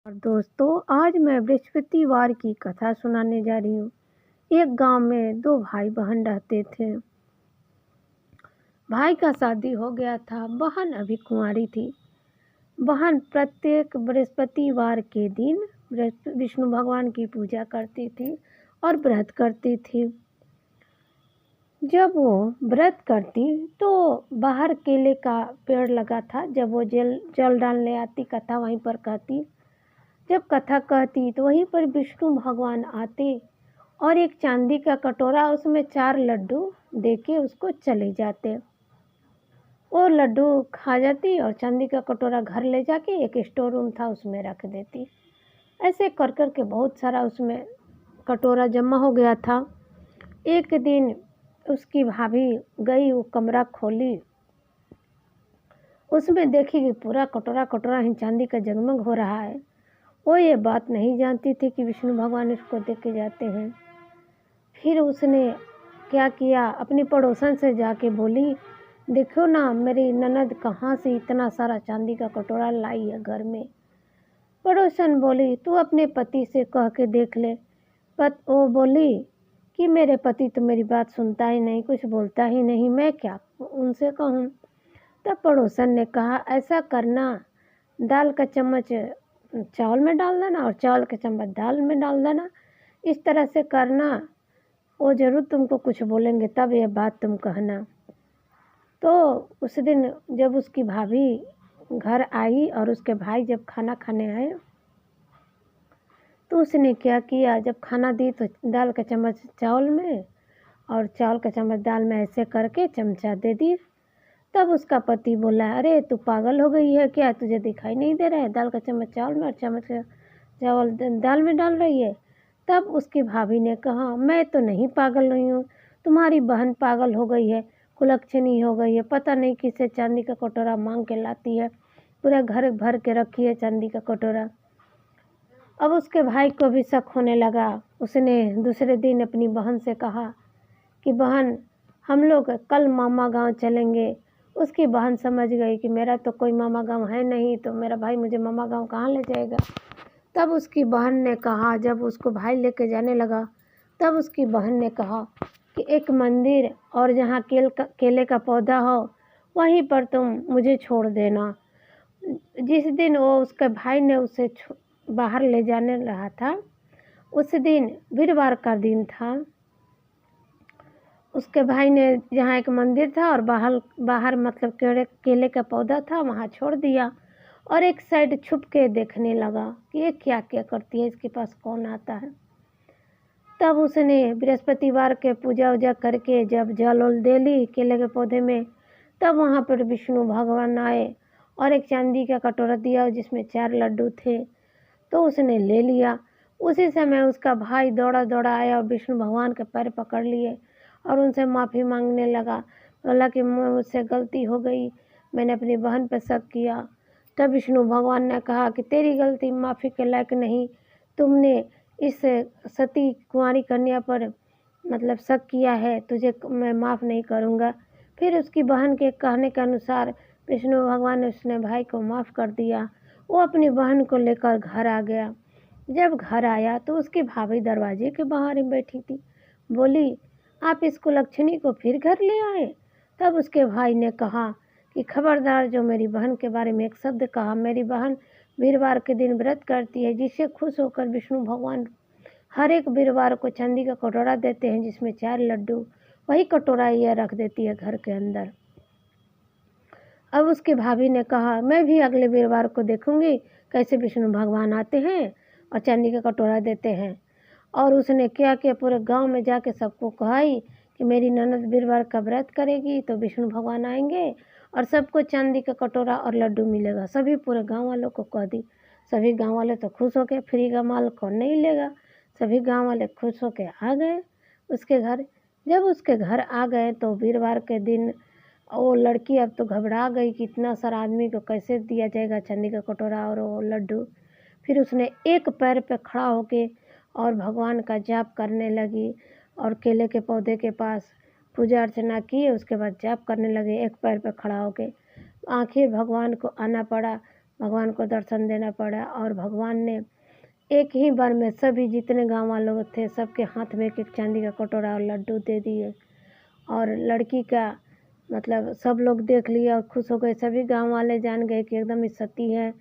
और दोस्तों, आज मैं बृहस्पतिवार की कथा सुनाने जा रही हूँ। एक गांव में दो भाई बहन रहते थे। भाई का शादी हो गया था, बहन अभी कुंवारी थी। बहन प्रत्येक बृहस्पतिवार के दिन विष्णु भगवान की पूजा करती थी और व्रत करती थी। जब वो व्रत करती तो बाहर केले का पेड़ लगा था। जब वो जल डालने आती, कथा वहीं पर कहती। जब कथा कहती तो वहीं पर विष्णु भगवान आते और एक चांदी का कटोरा, उसमें 4 लड्डू देके उसको चले जाते। वो लड्डू खा जाती और चांदी का कटोरा घर ले जाके एक स्टोर रूम था, उसमें रख देती। ऐसे कर कर के बहुत सारा उसमें कटोरा जमा हो गया था। एक दिन उसकी भाभी गई, वो कमरा खोली, उसमें देखी कि पूरा कटोरा ही चांदी का जगमग हो रहा है। वो ये बात नहीं जानती थी कि विष्णु भगवान इसको दे के जाते हैं। फिर उसने क्या किया, अपनी पड़ोसन से जाके बोली, देखो ना मेरी ननद कहाँ से इतना सारा चांदी का कटोरा लाई है घर में। पड़ोसन बोली, तू अपने पति से कह के देख ले। वो बोली कि मेरे पति तो मेरी बात सुनता ही नहीं, कुछ बोलता ही नहीं, मैं क्या उनसे कहूँ। तब पड़ोसन ने कहा, ऐसा करना, दाल का चम्मच चावल में डाल देना और चावल का चम्मच दाल में डाल देना। इस तरह से करना, वो ज़रूर तुमको कुछ बोलेंगे, तब ये बात तुम कहना। तो उस दिन जब उसकी भाभी घर आई और उसके भाई जब खाना खाने आए तो उसने क्या किया, जब खाना दी तो दाल का चम्मच चावल में और चावल का चम्मच दाल में ऐसे करके चमचा दे दी। तब उसका पति बोला, अरे तू पागल हो गई है क्या, तुझे दिखाई नहीं दे रहा है दाल का चम्मच चावल में और चम्मच चावल दाल में डाल रही है। तब उसकी भाभी ने कहा, मैं तो नहीं पागल नहीं हूँ, तुम्हारी बहन पागल हो गई है, कुलक्षणी हो गई है, पता नहीं किससे चांदी का कटोरा मांग के लाती है, पूरा घर भर के रखी है चांदी का कटोरा। अब उसके भाई को भी शक होने लगा। उसने दूसरे दिन अपनी बहन से कहा कि बहन, हम लोग कल मामा गांव चलेंगे। उसकी बहन समझ गई कि मेरा तो कोई मामा गांव है नहीं, तो मेरा भाई मुझे मामा गांव कहाँ ले जाएगा। तब उसकी बहन ने कहा, जब उसको भाई लेके जाने लगा, तब उसकी बहन ने कहा कि एक मंदिर और जहाँ केले का पौधा हो वहीं पर तुम मुझे छोड़ देना। जिस दिन वो उसके भाई ने उसे बाहर ले जाने रहा था, उस दिन वीरवार का दिन था। उसके भाई ने जहाँ एक मंदिर था और बाहर मतलब केले का पौधा था, वहाँ छोड़ दिया और एक साइड छुप के देखने लगा कि ये क्या क्या करती है, इसके पास कौन आता है। तब उसने बृहस्पतिवार के पूजा वूजा करके जब जल उल दे ली केले के पौधे में, तब वहाँ पर विष्णु भगवान आए और एक चांदी का कटोरा दिया जिसमें 4 लड्डू थे, तो उसने ले लिया। उसी समय उसका भाई दौड़ा दौड़ा आया और विष्णु भगवान के पैर पकड़ लिए और उनसे माफ़ी मांगने लगा। बोला कि मुझसे गलती हो गई, मैंने अपनी बहन पर शक किया। तब विष्णु भगवान ने कहा कि तेरी गलती माफ़ी के लायक नहीं, तुमने इस सती कुंवारी कन्या पर मतलब शक किया है, तुझे मैं माफ़ नहीं करूँगा। फिर उसकी बहन के कहने के अनुसार विष्णु भगवान ने उसने भाई को माफ़ कर दिया। वो अपनी बहन को लेकर घर आ गया। जब घर आया तो उसकी भाभी दरवाजे के बाहर ही बैठी थी। बोली, आप इस कुलक्षणी को फिर घर ले आए। तब उसके भाई ने कहा कि खबरदार, जो मेरी बहन के बारे में एक शब्द कहा। मेरी बहन वीरवार के दिन व्रत करती है, जिससे खुश होकर विष्णु भगवान हर एक वीरवार को चांदी का कटोरा देते हैं जिसमें 4 लड्डू, वही कटोरा यह रख देती है घर के अंदर। अब उसकी भाभी ने कहा, मैं भी अगले वीरवार को देखूंगी कैसे विष्णु भगवान आते हैं और चांदी का कटोरा देते हैं। और उसने क्या किया, पूरे गांव में जाके सबको कहाई कि मेरी ननद वीरवार का व्रत करेगी तो विष्णु भगवान आएंगे और सबको चांदी का कटोरा और लड्डू मिलेगा। सभी पूरे गांव वालों को कह दी। सभी गांव वाले तो खुश हो गए, फ्री का माल कौन नहीं लेगा। सभी गांव वाले खुश होके आ गए उसके घर। जब उसके घर आ गए तो वीरवार के दिन वो लड़की अब तो घबरा गई कि इतना सारा आदमी को कैसे दिया जाएगा चांदी का कटोरा और वो लड्डू। फिर उसने एक पैर पे खड़ा होके और भगवान का जाप करने लगी और केले के पौधे के पास पूजा अर्चना की। उसके बाद जाप करने लगे एक पैर पे खड़ा होके। आखिर भगवान को आना पड़ा। भगवान को दर्शन देना पड़ा और भगवान ने एक ही बार में सभी जितने गांव वाले लोग थे सबके हाथ में एक चांदी का कटोरा और लड्डू दे दिए। और लड़की का मतलब सब लोग देख लिया और खुश हो गए। सभी गांव वाले जान गए कि एकदम इस सती है,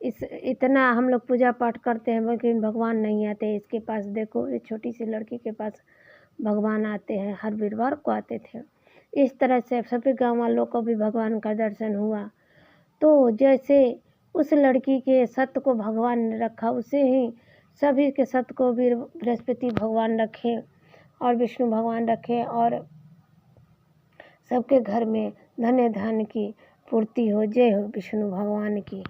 इस इतना हम लोग पूजा पाठ करते हैं लेकिन भगवान नहीं आते, इसके पास देखो ये छोटी सी लड़की के पास भगवान आते हैं, हर वीरवार को आते थे। इस तरह से सभी गाँव वालों को भी भगवान का दर्शन हुआ। तो जैसे उस लड़की के सत्य को भगवान ने रखा, उसे ही सभी के सत्य को भी बृहस्पति भगवान रखे और विष्णु भगवान रखे और सबके घर में धन्य धन की पूर्ति हो। जय हो विष्णु भगवान की।